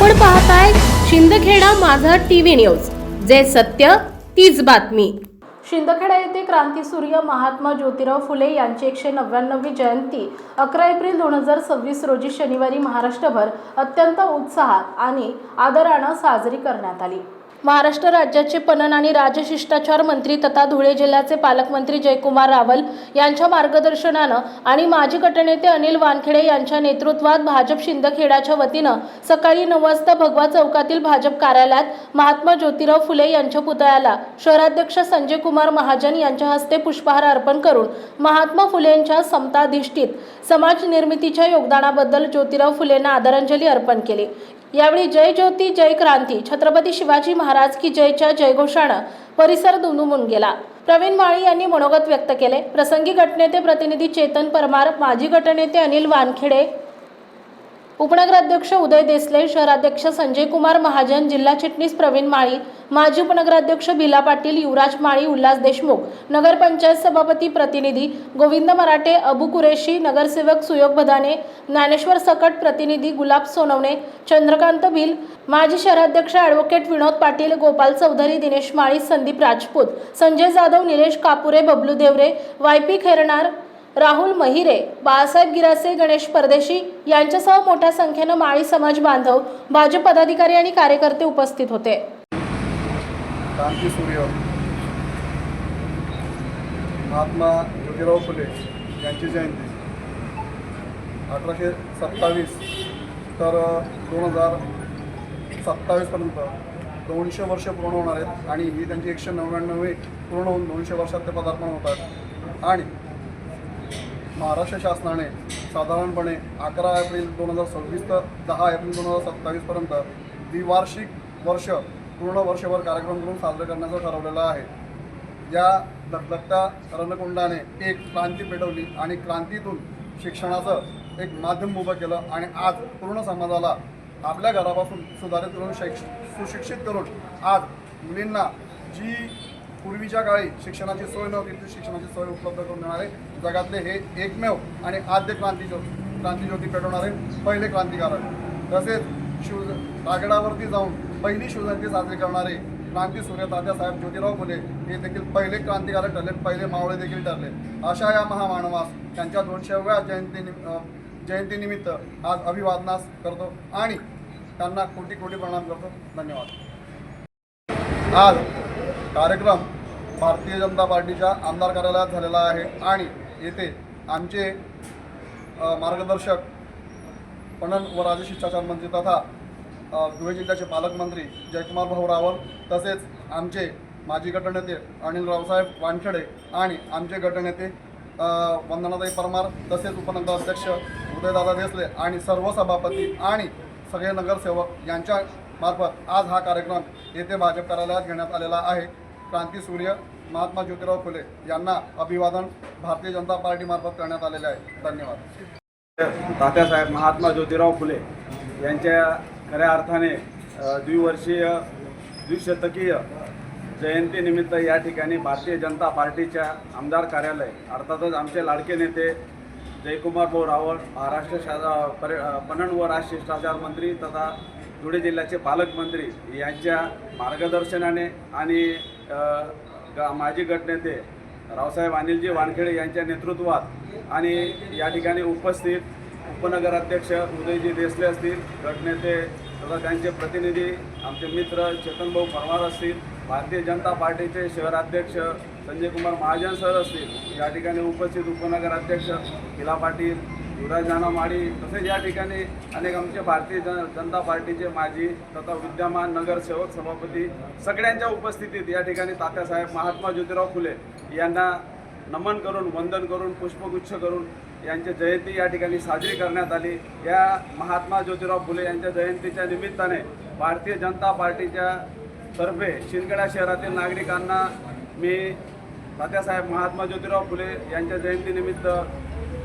आपण पाहताय शिंदखेडा माझा टीव्ही न्यूज, जे सत्य तीच बातमी। शिंदखेडा येथे क्रांतीसूर्य महात्मा ज्योतिराव फुले यांची 199वी जयंती 11 एप्रिल 2026 रोजी शनिवारी महाराष्ट्रभर अत्यंत उत्साहात आणि आदराने साजरी करण्यात आली। महाराष्ट्र राज्याचे पणन आणि राजशिष्टाचार मंत्री तथा धुळे जिल्ह्याचे पालकमंत्री जयकुमार रावल यांच्या मार्गदर्शनाने आणि माजी गटनेते अनिल वानखेडे यांच्या नेतृत्वात भाजप शिंदखेडाच्या वतीने सकाळी 9 वाजता भगवा चौकातील भाजप कार्यालयात महात्मा ज्योतिराव फुले यांच्या पुतळ्याला शहराध्यक्ष संजय कुमार महाजन यांच्या हस्ते पुष्पहार अर्पण करून महात्मा फुलेंच्या समताधिष्ठित समाज निर्मितीच्या योगदानाबद्दल ज्योतिराव फुलेंना आदरांजली अर्पण केली। यावेळी जय ज्योती जय क्रांती छत्रपती शिवाजी महाराज की जयच्या जयघोषाने परिसर दुमदुमून गेला। प्रवीण माळी यांनी मनोगत व्यक्त केले। प्रसंगी गटनेते प्रतिनिधी चेतन परमार, माजी गटनेते अनिल वानखेडे, उपनगराध्यक्ष उदय देसले, शहराध्यक्ष संजय कुमार महाजन, जिल्हा चिटणीस प्रवीण माळी, माजी उपनगराध्यक्ष भिला पाटील, युवराज माळी, उल्हास देशमुख, नगरपंचायत सभापती प्रतिनिधी गोविंद मराठे, अबू कुरेशी, नगरसेवक सुयोग बदाने, ज्ञानेश्वर सकट, प्रतिनिधी गुलाब सोनवणे, चंद्रकांत भिल, माजी शहराध्यक्ष ॲडव्होकेट विनोद पाटील, गोपाल चौधरी, दिनेश माळी, संदीप राजपूत, संजय जाधव, निलेश कापुरे, बबलू देवरे, वायपी खेरणार, राहुल महिरे, बाळासाहेब गिरासे, गणेश परदेशी यांच्यासह मोठ्या संख्येने माळी समाज बांधव, भाजप पदाधिकारी आणि कार्यकर्ते उपस्थित होते। क्रांतीसूर्य महात्मा ज्योतिराव फुले यांची जयंती 1827 तर 2027 पर्यंत 200 वर्ष पूर्ण होणार आहेत आणि ही त्यांची 199वी पूर्ण होऊन 200 वर्षात ते पदार्पण होतात। आणि महाराष्ट्र शासनाने साधारणपणे 11 एप्रिल 2026 तर 10 एप्रिल 2027 पर्यंत द्विवार्षिक वर्ष पूर्ण वर्षभर कार्यक्रम करून साजरे करण्याचं ठरवलेलं आहे। या धगधगत्या रणकुंडाने एक क्रांती पेटवली आणि क्रांतीतून शिक्षणाचं एक माध्यम उभं केलं आणि आज पूर्ण समाजाला आपल्या घरापासून सुधारित करून सुशिक्षित करून आज मुलींना जी पूर्वीच्या काळी शिक्षणाची सोय नव्हती ती शिक्षणाची सोय उपलब्ध करून देणारे जगातले हे एकमेव आणि आद्य क्रांतीज्योती पेटवणारे पहिले क्रांतिकारक, तसेच रायगडावरती जाऊन पहिली शिवजयंती साजरी करणारे क्रांतीसूर्य तात्यासाहेब ज्योतिराव फुले हे देखील पहिले क्रांतिकारक ठरले, पहिले मावळे देखील ठरले। अशा या महामानवास त्यांच्या 200व्या जयंतीनिमित्त आज अभिवादनास करतो आणि त्यांना कोटी कोटी प्रणाम करतो। धन्यवाद। आज कार्यक्रम भारतीय जनता पार्टीच्या आमदार कार्यालयात झालेला आहे आणि येथे आमचे मार्गदर्शक पणन व राजशिष्टाचार मंत्री तथा धुळे जिल्ह्याचे पालकमंत्री जयकुमार भाऊ रावल, तसेच आमचे माजी गटनेते अनिल रावसाहेब वानखेडे आणि आमचे गटनेते वंदनाताई परमार, तसेच उपनगराध्यक्ष उदयदादा देसले आणि सर्व सभापती आणि सगळे नगरसेवक यांच्या मार्फत आज हा कार्यक्रम येथे भाजप कार्यालयात घेण्यात आलेला आहे। क्रांतीसूर्य महात्मा ज्योतिराव फुले यांना अभिवादन भारतीय जनता पार्टीमार्फत करण्यात आलेले आहे। धन्यवाद। तात्यासाहेब महात्मा ज्योतिराव फुले यांच्या खऱ्या अर्थाने द्विशतकीय जयंतीनिमित्त या ठिकाणी भारतीय जनता पार्टीच्या आमदार कार्यालय अर्थातच आमचे लाडके नेते जयकुमार भाऊ रावळ, महाराष्ट्र पणन व राजशिष्टाचार मंत्री तथा धुळे जिल्ह्याचे पालकमंत्री यांच्या मार्गदर्शनाने आणि माजी गटनेते रावसाहेब अनिलजी वानखेडे यांच्या नेतृत्वात आणि या ठिकाणी उपस्थित उपनगराध्यक्ष उदयजी देसले असतील, गटनेते तथा त्यांचे प्रतिनिधी आमचे मित्र चेतनभाऊ परमार असतील, भारतीय जनता पार्टीचे शहराध्यक्ष संजय कुमार महाजन सर असतील, या ठिकाणी उपस्थित उपनगराध्यक्ष भिला पाटील, युवराज माळी, तसेच या ठिकाणी अनेक आमचे भारतीय जनता पार्टीचे माजी तथा विद्यमान नगरसेवक सभापती सगळ्यांच्या उपस्थितीत या ठिकाणी तात्यासाहेब महात्मा ज्योतिराव फुले यांना नमन करून वंदन करून पुष्पगुच्छ करून यांची जयंती या ठिकाणी साजरी करण्यात आली। या महात्मा ज्योतिराव फुले यांच्या जयंतीच्या निमित्ताने भारतीय जनता पार्टीच्या तर्फे शिंदखेडा शहरातील नागरिकांना मी तात्यासाहेब महात्मा ज्योतिराव फुले यांच्या जयंतीनिमित्त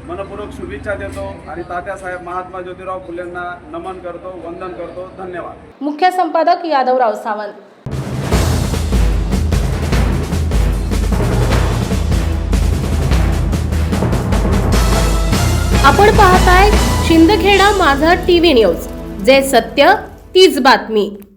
मनपूर्वक शुभेच्छा देतो आणि तात्यासाहेब महात्मा ज्योतिराव फुलेंना नमन करतो, वंदन करतो। धन्यवाद। मुख्य संपादक यादवराव सावंत। आपण पाहताय शिंदखेडा माझा टीव्ही न्यूज, जे सत्य तीच बातमी.